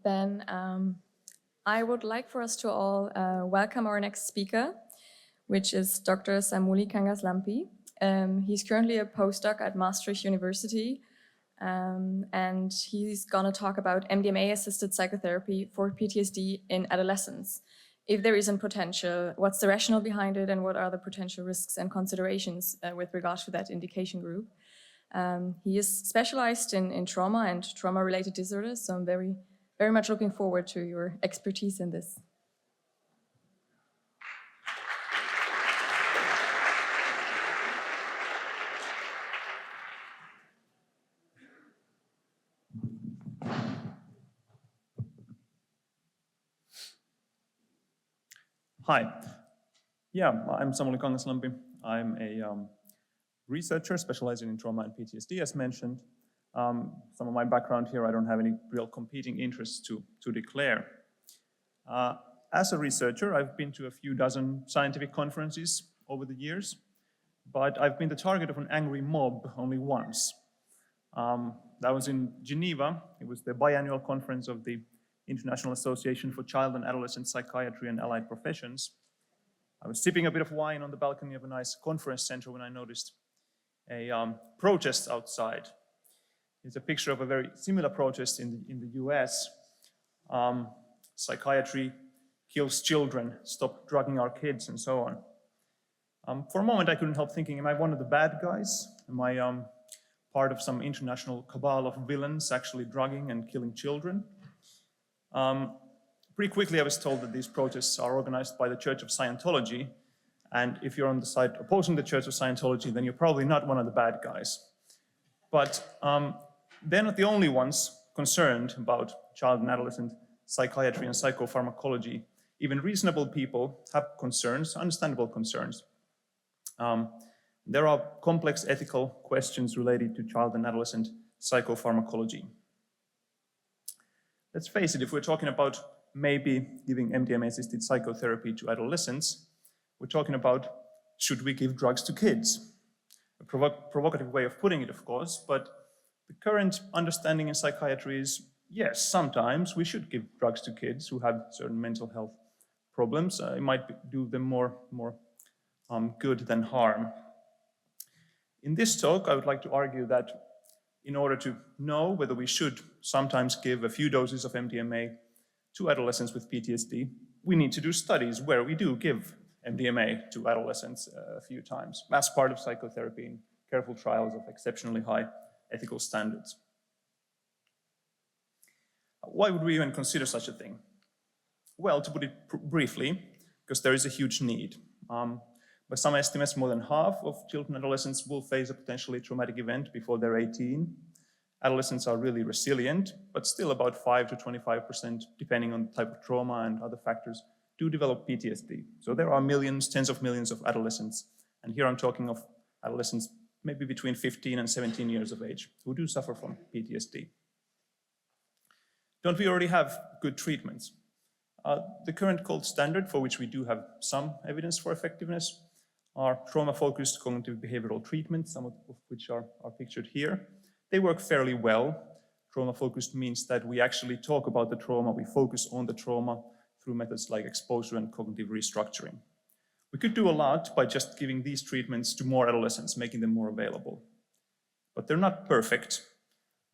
Then I would like for us to all welcome our next speaker, which is Dr. Samuli Kangaslampi. He's currently a postdoc at Maastricht University, and he's going to talk about MDMA-assisted psychotherapy for PTSD in adolescents. If there isn't potential, what's the rationale behind it, and what are the potential risks and considerations with regards to that indication group? He is specialized in trauma and trauma-related disorders, so I'm very much looking forward to your expertise in this. Hi. Yeah, I'm Samuli Kangaslampi. I'm a researcher specializing in trauma and PTSD, as mentioned. Some of my background here, I don't have any real competing interests to declare. As a researcher, I've been to a few dozen scientific conferences over the years, but I've been the target of an angry mob only once. That was in Geneva. It was the biannual conference of the International Association for Child and Adolescent Psychiatry and Allied Professions. I was sipping a bit of wine on the balcony of a nice conference center when I noticed a protest outside. It's a picture of a very similar protest in the US. Psychiatry kills children, stop drugging our kids, and so on. For a moment, I couldn't help thinking, am I one of the bad guys? Am I part of some international cabal of villains actually drugging and killing children? Pretty quickly, I was told that these protests are organized by the Church of Scientology, and if you're on the side opposing the Church of Scientology, then you're probably not one of the bad guys. But they're not the only ones concerned about child and adolescent psychiatry and psychopharmacology. Even reasonable people have concerns, understandable concerns. There are complex ethical questions related to child and adolescent psychopharmacology. Let's face it, if we're talking about maybe giving MDMA-assisted psychotherapy to adolescents, we're talking about, should we give drugs to kids? A provocative way of putting it, of course, but the current understanding in psychiatry is, yes, sometimes we should give drugs to kids who have certain mental health problems. It might do them more good than harm. In this talk, I would like to argue that in order to know whether we should sometimes give a few doses of MDMA to adolescents with PTSD, we need to do studies where we do give MDMA to adolescents a few times as part of psychotherapy in careful trials of exceptionally high ethical standards. Why would we even consider such a thing? Well, to put it briefly, because there is a huge need. By some estimates, more than half of children and adolescents will face a potentially traumatic event before they're 18. Adolescents are really resilient, but still about 5 to 25%, depending on the type of trauma and other factors, do develop PTSD. So there are millions, tens of millions of adolescents, and here I'm talking of adolescents maybe between 15 and 17 years of age, who do suffer from PTSD. Don't we already have good treatments? The current gold standard, for which we do have some evidence for effectiveness, are trauma-focused cognitive behavioral treatments, some of which are pictured here. They work fairly well. Trauma-focused means that we actually talk about the trauma, we focus on the trauma through methods like exposure and cognitive restructuring. We could do a lot by just giving these treatments to more adolescents, making them more available. But they're not perfect.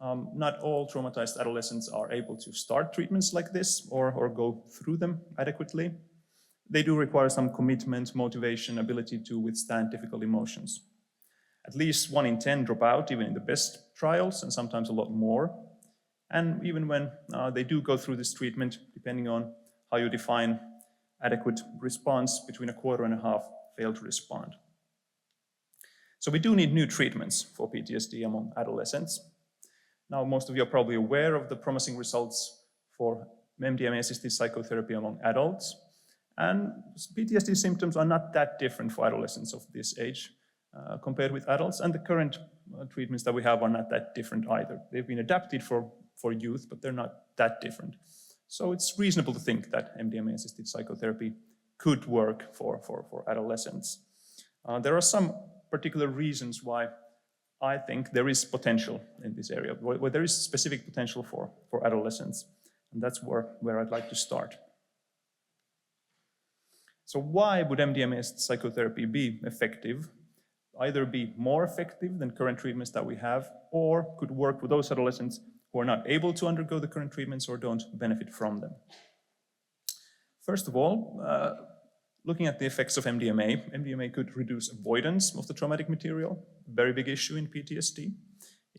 Not all traumatized adolescents are able to start treatments like this or go through them adequately. They do require some commitment, motivation, ability to withstand difficult emotions. At least 1 in 10 drop out, even in the best trials, and sometimes a lot more. And even when they do go through this treatment, depending on how you define adequate response, between 1/4 and 1/2 fail to respond. So we do need new treatments for PTSD among adolescents. Now, most of you are probably aware of the promising results for MDMA-assisted psychotherapy among adults. And PTSD symptoms are not that different for adolescents of this age compared with adults. And the current treatments that we have are not that different either. They've been adapted for youth, but they're not that different. So it's reasonable to think that MDMA-assisted psychotherapy could work for adolescents. There are some particular reasons why I think there is potential in this area, where there is specific potential for adolescents. And that's where I'd like to start. So why would MDMA-assisted psychotherapy be effective? Either be more effective than current treatments that we have, or could work with those adolescents who are not able to undergo the current treatments or don't benefit from them. First of all, looking at the effects of MDMA, MDMA could reduce avoidance of the traumatic material, very big issue in PTSD.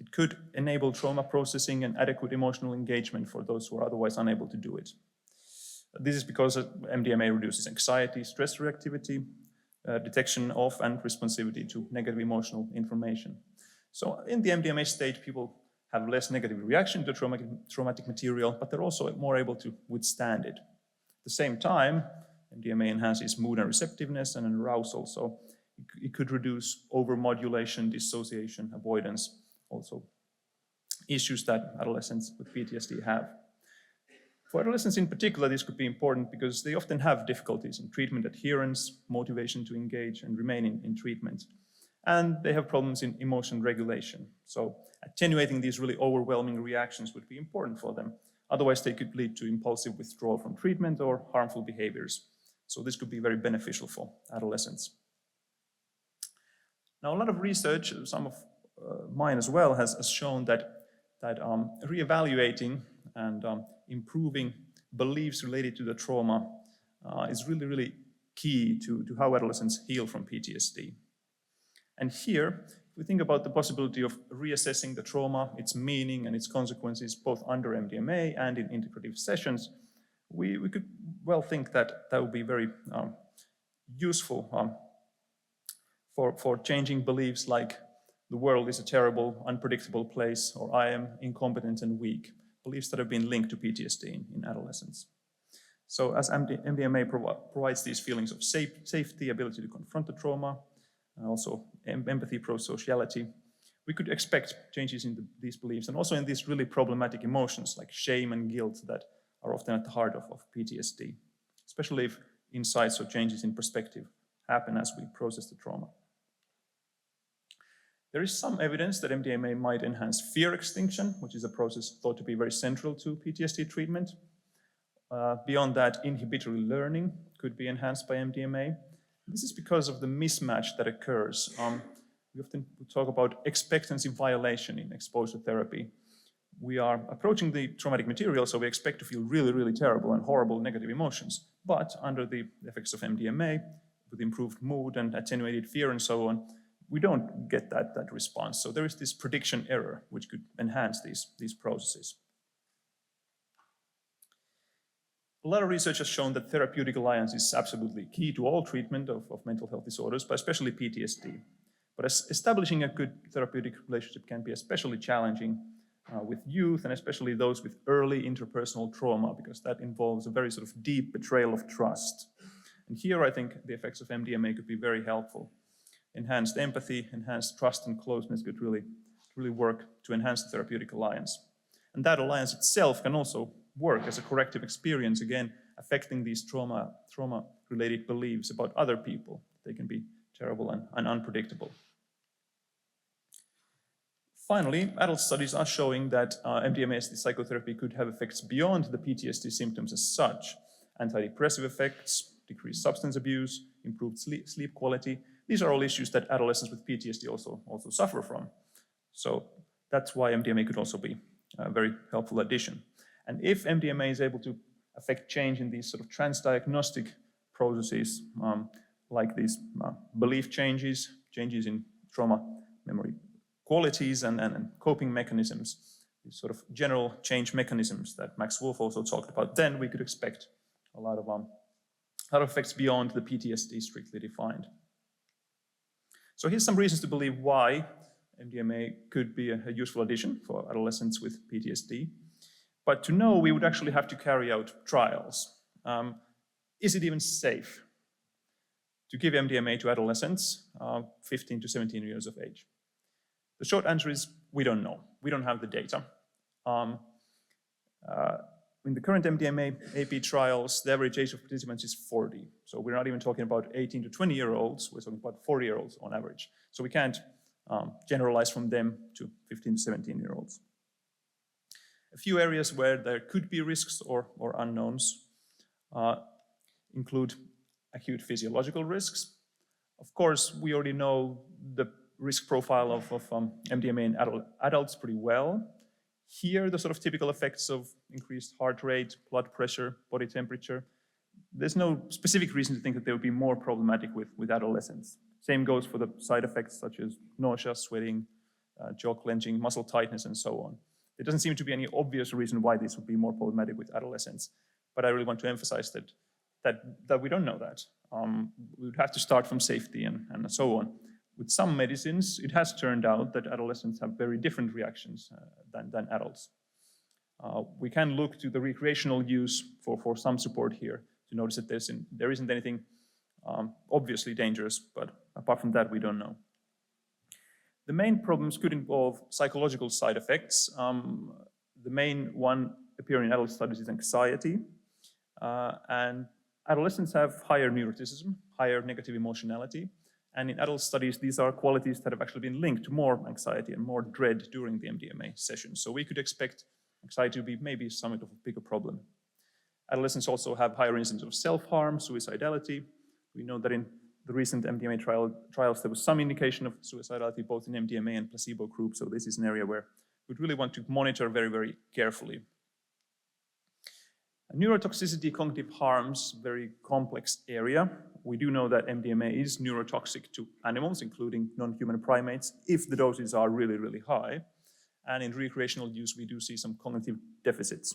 It could enable trauma processing and adequate emotional engagement for those who are otherwise unable to do it. This is because MDMA reduces anxiety, stress reactivity, detection of and responsivity to negative emotional information. So in the MDMA state, people have less negative reaction to traumatic material, but they're also more able to withstand it. At the same time, MDMA enhances mood and receptiveness and arousal, so it could reduce overmodulation, dissociation, avoidance, also issues that adolescents with PTSD have. For adolescents in particular, this could be important because they often have difficulties in treatment adherence, motivation to engage and remain in treatment. And they have problems in emotion regulation. So attenuating these really overwhelming reactions would be important for them. Otherwise, they could lead to impulsive withdrawal from treatment or harmful behaviors. So this could be very beneficial for adolescents. Now, a lot of research, some of mine as well, has shown that reevaluating and improving beliefs related to the trauma is really, really key to how adolescents heal from PTSD. And here, if we think about the possibility of reassessing the trauma, its meaning and its consequences, both under MDMA and in integrative sessions, we could well think that would be very useful for changing beliefs like the world is a terrible, unpredictable place, or I am incompetent and weak, beliefs that have been linked to PTSD in adolescents. So as MDMA provides these feelings of safety, ability to confront the trauma, and also empathy, pro-sociality, we could expect changes in these beliefs and also in these really problematic emotions like shame and guilt that are often at the heart of PTSD, especially if insights or changes in perspective happen as we process the trauma. There is some evidence that MDMA might enhance fear extinction, which is a process thought to be very central to PTSD treatment. Beyond that, inhibitory learning could be enhanced by MDMA. This is because of the mismatch that occurs. We often talk about expectancy violation in exposure therapy. We are approaching the traumatic material, so we expect to feel really, really terrible and horrible negative emotions. But under the effects of MDMA, with improved mood and attenuated fear and so on, we don't get that response. So there is this prediction error, which could enhance these processes. A lot of research has shown that therapeutic alliance is absolutely key to all treatment of mental health disorders, but especially PTSD. But establishing a good therapeutic relationship can be especially challenging with youth, and especially those with early interpersonal trauma, because that involves a very sort of deep betrayal of trust. And here I think the effects of MDMA could be very helpful. Enhanced empathy, enhanced trust and closeness could really work to enhance the therapeutic alliance. And that itself can also work as a corrective experience, again, affecting these trauma-related beliefs about other people. They can be terrible and unpredictable. Finally, adult studies are showing that MDMA-assisted psychotherapy could have effects beyond the PTSD symptoms as such. Antidepressive effects, decreased substance abuse, improved sleep quality. These are all issues that adolescents with PTSD also suffer from. So that's why MDMA could also be a very helpful addition. And if MDMA is able to affect change in these sort of transdiagnostic processes, like these belief changes in trauma memory qualities and coping mechanisms, these sort of general change mechanisms that Max Wolf also talked about, then we could expect a lot of effects beyond the PTSD strictly defined. So here's some reasons to believe why MDMA could be a useful addition for adolescents with PTSD. But to know, we would actually have to carry out trials. Is it even safe to give MDMA to adolescents 15 to 17 years of age? The short answer is we don't know. We don't have the data. In the current MDMA-AP trials, the average age of participants is 40. So we're not even talking about 18 to 20-year-olds, we're talking about 40-year-olds on average. So we can't generalize from them to 15 to 17-year-olds. A few areas where there could be risks or unknowns include acute physiological risks. Of course, we already know the risk profile of MDMA in adults pretty well. Here, the sort of typical effects of increased heart rate, blood pressure, body temperature, there's no specific reason to think that they would be more problematic with adolescents. Same goes for the side effects such as nausea, sweating, jaw clenching, muscle tightness, and so on. There doesn't seem to be any obvious reason why this would be more problematic with adolescents, but I really want to emphasize that we don't know that. We would have to start from safety and so on. With some medicines, it has turned out that adolescents have very different reactions than adults. We can look to the recreational use for some support here to notice that there isn't anything obviously dangerous, but apart from that, we don't know. The main problems could involve psychological side effects. The main one appearing in adult studies is anxiety, and adolescents have higher neuroticism, higher negative emotionality, and in adult studies, these are qualities that have actually been linked to more anxiety and more dread during the MDMA session. So we could expect anxiety to be maybe somewhat of a bigger problem. Adolescents also have higher incidence of self-harm, suicidality. We know that in the recent MDMA trials, there was some indication of suicidality both in MDMA and placebo groups, so this is an area where we'd really want to monitor very, very carefully. Neurotoxicity, cognitive harms, very complex area. We do know that MDMA is neurotoxic to animals, including non-human primates, if the doses are really, really high. And in recreational use, we do see some cognitive deficits.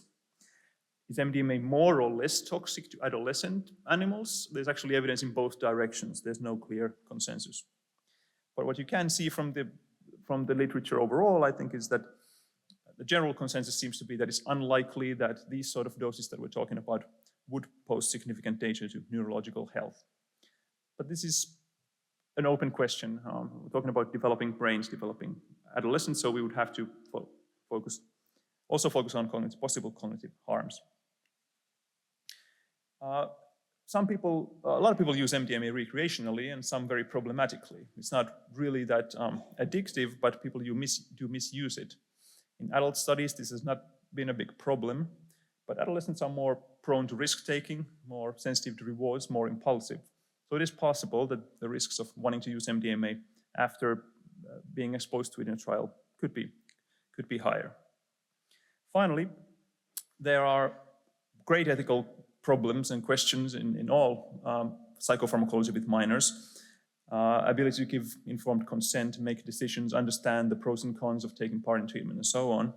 Is MDMA more or less toxic to adolescent animals? There's actually evidence in both directions. There's no clear consensus. But what you can see from the literature overall, I think, is that the general consensus seems to be that it's unlikely that these sort of doses that we're talking about would pose significant danger to neurological health. But this is an open question. We're talking about developing brains, developing adolescents, so we would have to focus on possible cognitive harms. A lot of people use MDMA recreationally and some very problematically. It's not really that addictive, but people do misuse it. In adult studies, this has not been a big problem, but adolescents are more prone to risk-taking, more sensitive to rewards, more impulsive. So it is possible that the risks of wanting to use MDMA after being exposed to it in a trial could be higher. Finally, there are great ethical problems and questions in all psychopharmacology with minors. Ability to give informed consent, make decisions, understand the pros and cons of taking part in treatment, and so on.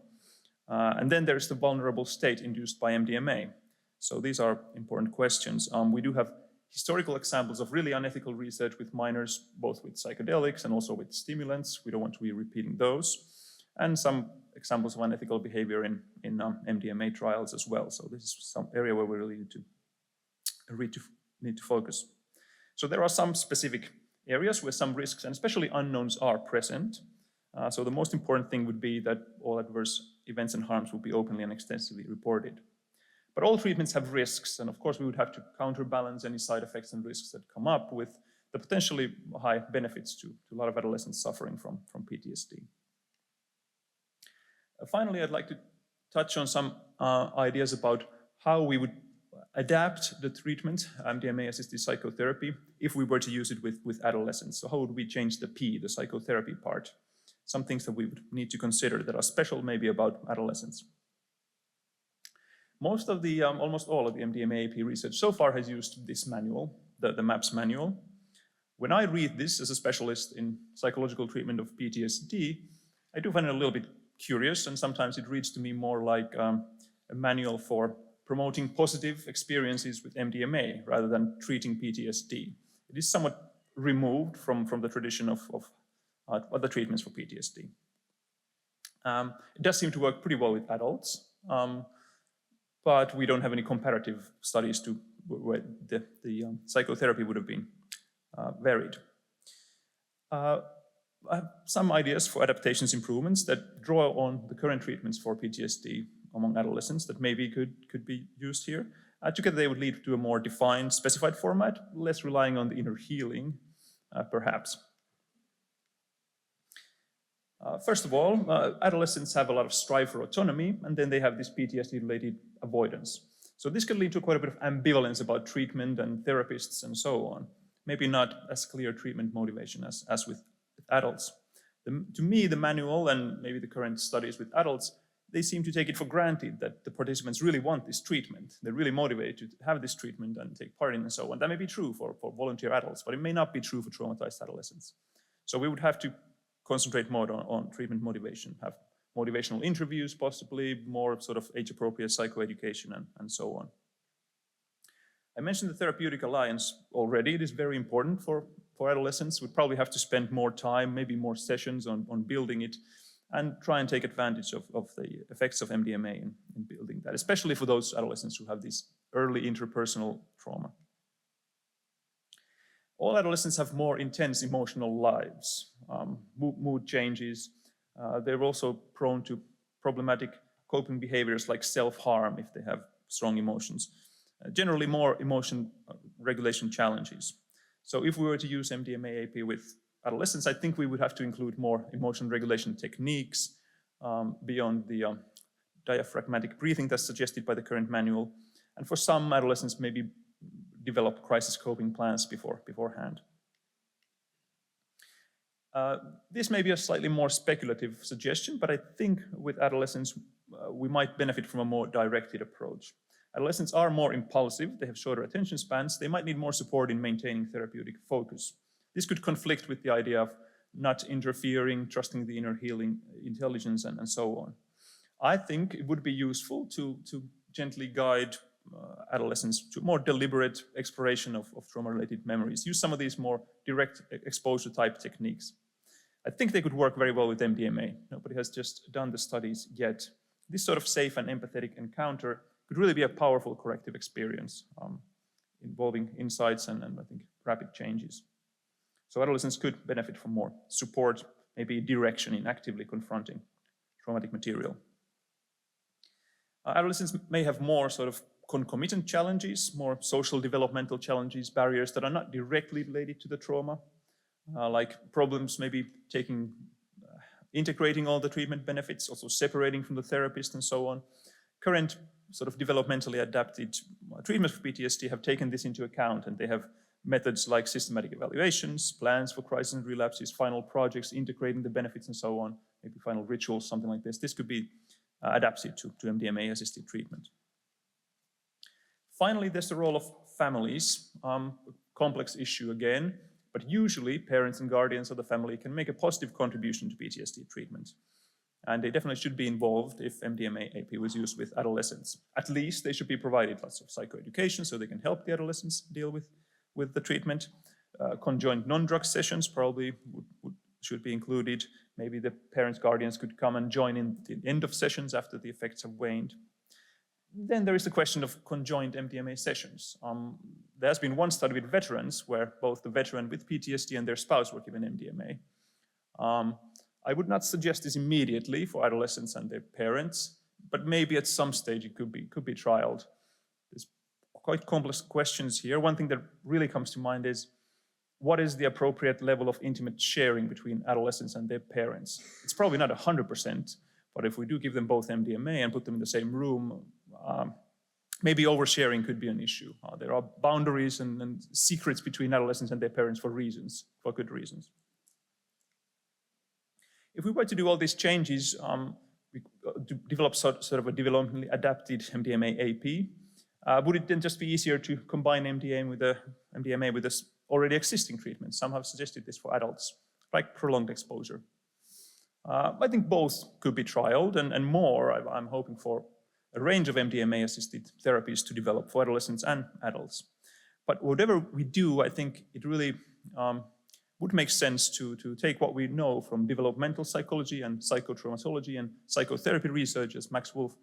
And then there's the vulnerable state induced by MDMA. So these are important questions. We do have historical examples of really unethical research with minors, both with psychedelics and also with stimulants. We don't want to be repeating those. And some examples of unethical behavior in MDMA trials as well. So this is some area where we really need to focus. So there are some specific areas where some risks and especially unknowns are present. So the most important thing would be that all adverse events and harms will be openly and extensively reported. But all treatments have risks, and of course we would have to counterbalance any side effects and risks that come up with the potentially high benefits to a lot of adolescents suffering from PTSD. Finally, I'd like to touch on some ideas about how we would adapt the treatment, MDMA-assisted psychotherapy, if we were to use it with adolescents. So how would we change the P, the psychotherapy part? Some things that we would need to consider that are special maybe about adolescents. Almost all of the MDMA-AP research so far has used this manual, the MAPS manual. When I read this as a specialist in psychological treatment of PTSD, I do find it a little bit curious, and sometimes it reads to me more like a manual for promoting positive experiences with MDMA rather than treating PTSD. It is somewhat removed from the tradition of other treatments for PTSD. It does seem to work pretty well with adults, but we don't have any comparative studies to where the psychotherapy would have been varied. I have some ideas for adaptations improvements that draw on the current treatments for PTSD among adolescents that maybe could be used here. Together they would lead to a more defined, specified format, less relying on the inner healing, perhaps. First of all, adolescents have a lot of strive for autonomy, and then they have this PTSD-related avoidance. So this can lead to quite a bit of ambivalence about treatment and therapists and so on. Maybe not as clear treatment motivation as with adults. To me, the manual and maybe the current studies with adults, they seem to take it for granted that the participants really want this treatment. They're really motivated to have this treatment and take part in and so on. That may be true for volunteer adults, but it may not be true for traumatized adolescents. So we would have to concentrate more on treatment motivation, have motivational interviews, possibly more sort of age-appropriate psychoeducation and so on. I mentioned the Therapeutic Alliance already. It is very important for adolescents. We'd probably have to spend more time, maybe more sessions on building it and try and take advantage of the effects of MDMA in building that, especially for those adolescents who have this early interpersonal trauma. All adolescents have more intense emotional lives, mood changes. They're also prone to problematic coping behaviors like self-harm if they have strong emotions. Generally more emotion regulation challenges. So if we were to use MDMA-AP with adolescents, I think we would have to include more emotion regulation techniques beyond the diaphragmatic breathing that's suggested by the current manual. And for some adolescents, maybe develop crisis coping plans beforehand. This may be a slightly more speculative suggestion, but I think with adolescents, we might benefit from a more directed approach. Adolescents are more impulsive, they have shorter attention spans, they might need more support in maintaining therapeutic focus. This could conflict with the idea of not interfering, trusting the inner healing intelligence, and so on. I think it would be useful to gently guide adolescents to more deliberate exploration of trauma-related memories. Use some of these more direct exposure type techniques. I think they could work very well with MDMA. Nobody has just done the studies yet. This sort of safe and empathetic encounter could really be a powerful corrective experience involving insights and I think rapid changes. So adolescents could benefit from more support, maybe direction in actively confronting traumatic material. Adolescents may have more sort of concomitant challenges, more social developmental challenges, barriers that are not directly related to the trauma, like problems maybe integrating all the treatment benefits, also separating from the therapist and so on. Current sort of developmentally adapted treatments for PTSD have taken this into account, and they have methods like systematic evaluations, plans for crisis and relapses, final projects, integrating the benefits and so on, maybe final rituals, something like this. This could be adapted to MDMA-assisted treatment. Finally, there's the role of families, complex issue again, but usually parents and guardians of the family can make a positive contribution to PTSD treatment. And they definitely should be involved if MDMA-AP was used with adolescents. At least they should be provided lots of psychoeducation so they can help the adolescents deal with the treatment. Conjoined non-drug sessions probably should be included. Maybe the parents, guardians could come and join in the end of sessions after the effects have waned. Then there is the question of conjoined MDMA sessions. There has been one study with veterans where both the veteran with PTSD and their spouse were given MDMA. I would not suggest this immediately for adolescents and their parents, but maybe at some stage it could be trialed. There's quite complex questions here. One thing that really comes to mind is, what is the appropriate level of intimate sharing between adolescents and their parents? It's probably not 100%, but if we do give them both MDMA and put them in the same room, maybe oversharing could be an issue. There are boundaries and secrets between adolescents and their parents for good reasons. If we were to do all these changes, to develop sort of a developmentally adapted MDMA-AP, would it then just be easier to combine MDMA with this already existing treatment? Some have suggested this for adults, like prolonged exposure. I think both could be trialed, and more. I'm hoping for a range of MDMA-assisted therapies to develop for adolescents and adults. But whatever we do, I think it really would make sense to take what we know from developmental psychology and psychotraumatology and psychotherapy research, as Max Wolf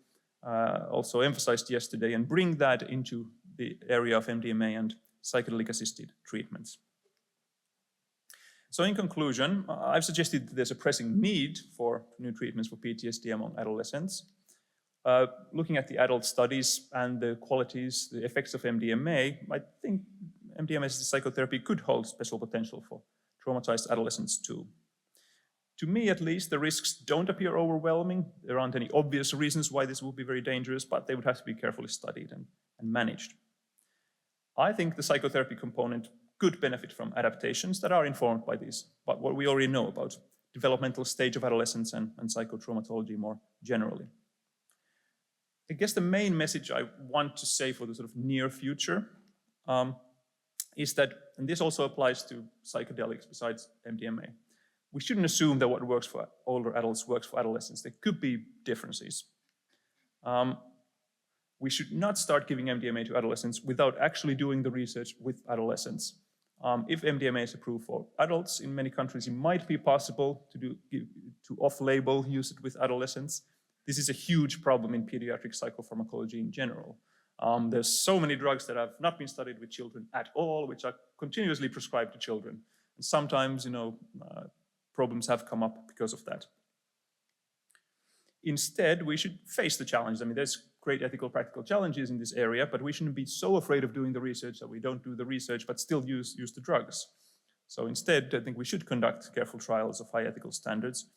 also emphasized yesterday, and bring that into the area of MDMA and psychedelic-assisted treatments. So in conclusion, I've suggested that there's a pressing need for new treatments for PTSD among adolescents. Looking at the adult studies and the qualities, the effects of MDMA, I think MDMA-assisted psychotherapy could hold special potential for traumatized adolescents too. To me, at least, the risks don't appear overwhelming. There aren't any obvious reasons why this would be very dangerous, but they would have to be carefully studied and managed. I think the psychotherapy component could benefit from adaptations that are informed by these, but what we already know about developmental stage of adolescence and psychotraumatology more generally. I guess the main message I want to say for the sort of near future is that, and this also applies to psychedelics besides MDMA, we shouldn't assume that what works for older adults works for adolescents. There could be differences. We should not start giving MDMA to adolescents without actually doing the research with adolescents. If MDMA is approved for adults, in many countries, it might be possible to off-label use it with adolescents. This is a huge problem in pediatric psychopharmacology in general. There's so many drugs that have not been studied with children at all, which are continuously prescribed to children. And sometimes, problems have come up because of that. Instead, we should face the challenge. I mean, there's great ethical, practical challenges in this area, but we shouldn't be so afraid of doing the research that we don't do the research, but still use the drugs. So instead, I think we should conduct careful trials of high ethical standards.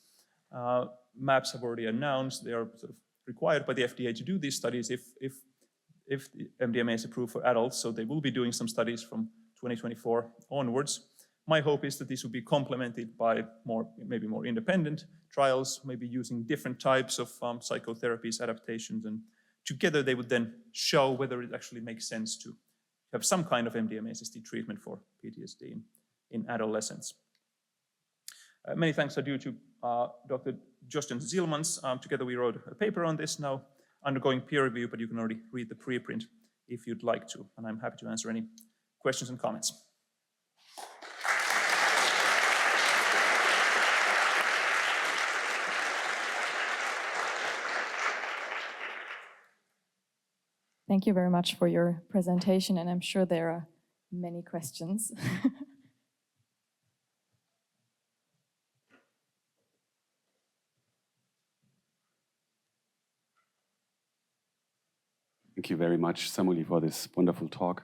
MAPs have already announced they are sort of required by the FDA to do these studies if the MDMA is approved for adults, so they will be doing some studies from 2024 onwards. My hope is that this will be complemented by maybe more independent trials, maybe using different types of psychotherapies, adaptations, and together they would then show whether it actually makes sense to have some kind of MDMA-assisted treatment for PTSD in adolescents. Many thanks are due to Dr. Josten Zielmans. Together we wrote a paper on this now, undergoing peer review, but you can already read the preprint if you'd like to, and I'm happy to answer any questions and comments. Thank you very much for your presentation, and I'm sure there are many questions. Thank you very much, Samuli, for this wonderful talk.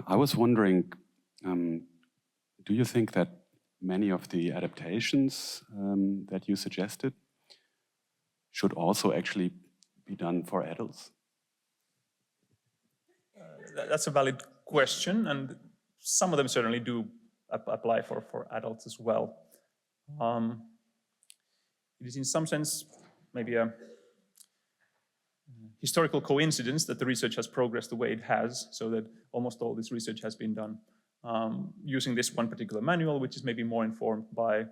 I was wondering, do you think that many of the adaptations that you suggested should also actually be done for adults? That's a valid question, and some of them certainly do apply for adults as well. It is in some sense maybe a historical coincidence that the research has progressed the way it has, so that almost all this research has been done using this one particular manual, which is maybe more informed by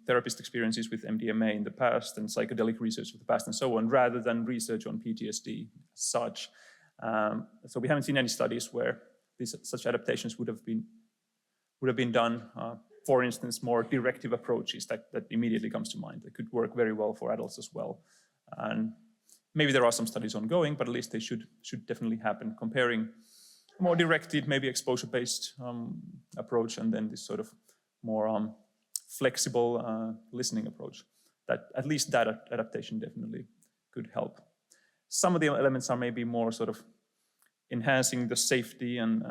therapist experiences with MDMA in the past and psychedelic research of the past and so on, rather than research on PTSD as such. So we haven't seen any studies where such adaptations would have been done. For instance, more directive approaches that immediately comes to mind. They could work very well for adults as well. And maybe there are some studies ongoing, but at least they should definitely happen, comparing a more directed, maybe exposure-based approach, and then this sort of more flexible listening approach. That at least that adaptation definitely could help. Some of the elements are maybe more sort of enhancing the safety and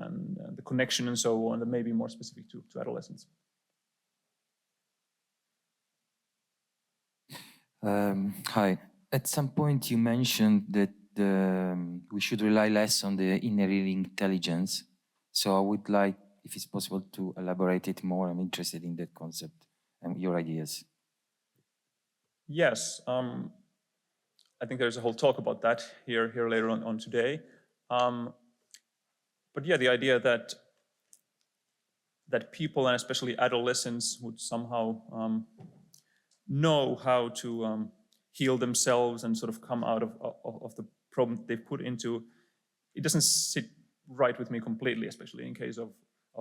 the connection and so on, that may be more specific to adolescents. Hi. At some point you mentioned that we should rely less on the inner intelligence. So I would like, if it's possible, to elaborate it more. I'm interested in that concept and your ideas. Yes. I think there's a whole talk about that here later on today. But yeah, the idea that people, and especially adolescents, would somehow know how to heal themselves and sort of come out of the problem they've put into, it doesn't sit right with me completely, especially in case of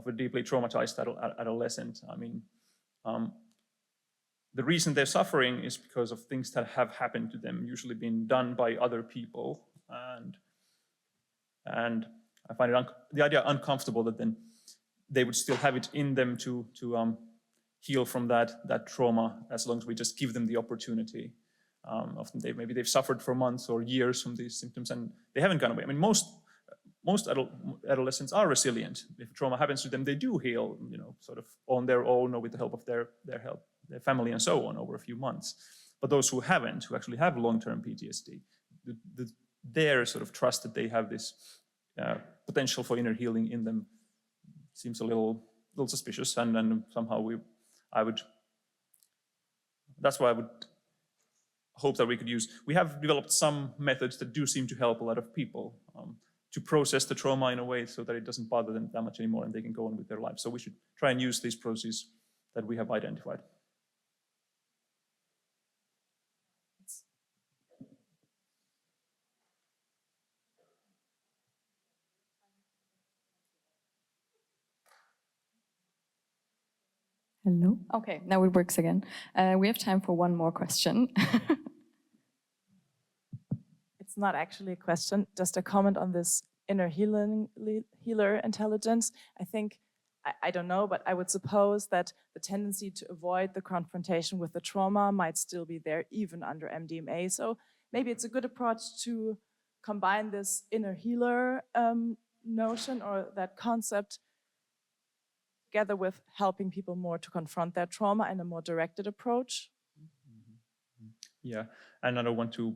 a deeply traumatized adolescent. I mean, the reason they're suffering is because of things that have happened to them, usually being done by other people, and I find it the idea uncomfortable that then they would still have it in them to heal from that trauma, as long as we just give them the opportunity. Often maybe they've suffered for months or years from these symptoms, and they haven't gone away. I mean, most adolescents are resilient. If trauma happens to them, they do heal, sort of on their own or with the help of their their family and so on over a few months. But those who haven't, who actually have long-term PTSD, their sort of trust that they have this potential for inner healing in them seems a little suspicious, and somehow that's why I would hope that we could use. We have developed some methods that do seem to help a lot of people to process the trauma in a way so that it doesn't bother them that much anymore and they can go on with their lives. So we should try and use these processes that we have identified. Hello? Okay, now it works again. We have time for one more question. It's not actually a question, just a comment on this inner healer intelligence. I think, I don't know, but I would suppose that the tendency to avoid the confrontation with the trauma might still be there even under MDMA. So maybe it's a good approach to combine this inner healer notion or that concept together with helping people more to confront their trauma in a more directed approach. Yeah, and I don't want to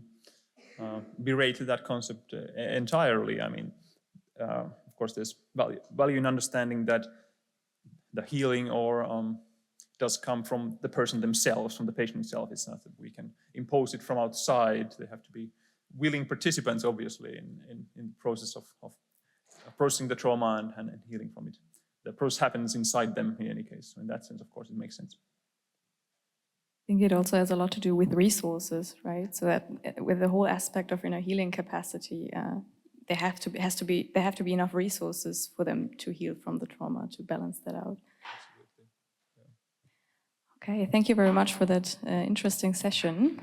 berate that concept entirely. I mean, of course, there's value in understanding that the healing does come from the person themselves, from the patient itself. It's not that we can impose it from outside. They have to be willing participants, obviously, in the process of processing the trauma and healing from it. The process happens inside them in any case. So in that sense, of course, it makes sense. I think it also has a lot to do with resources, right? So that with the whole aspect of inner healing capacity, there have to be enough resources for them to heal from the trauma, to balance that out. Absolutely. Yeah. Okay, thank you very much for that interesting session.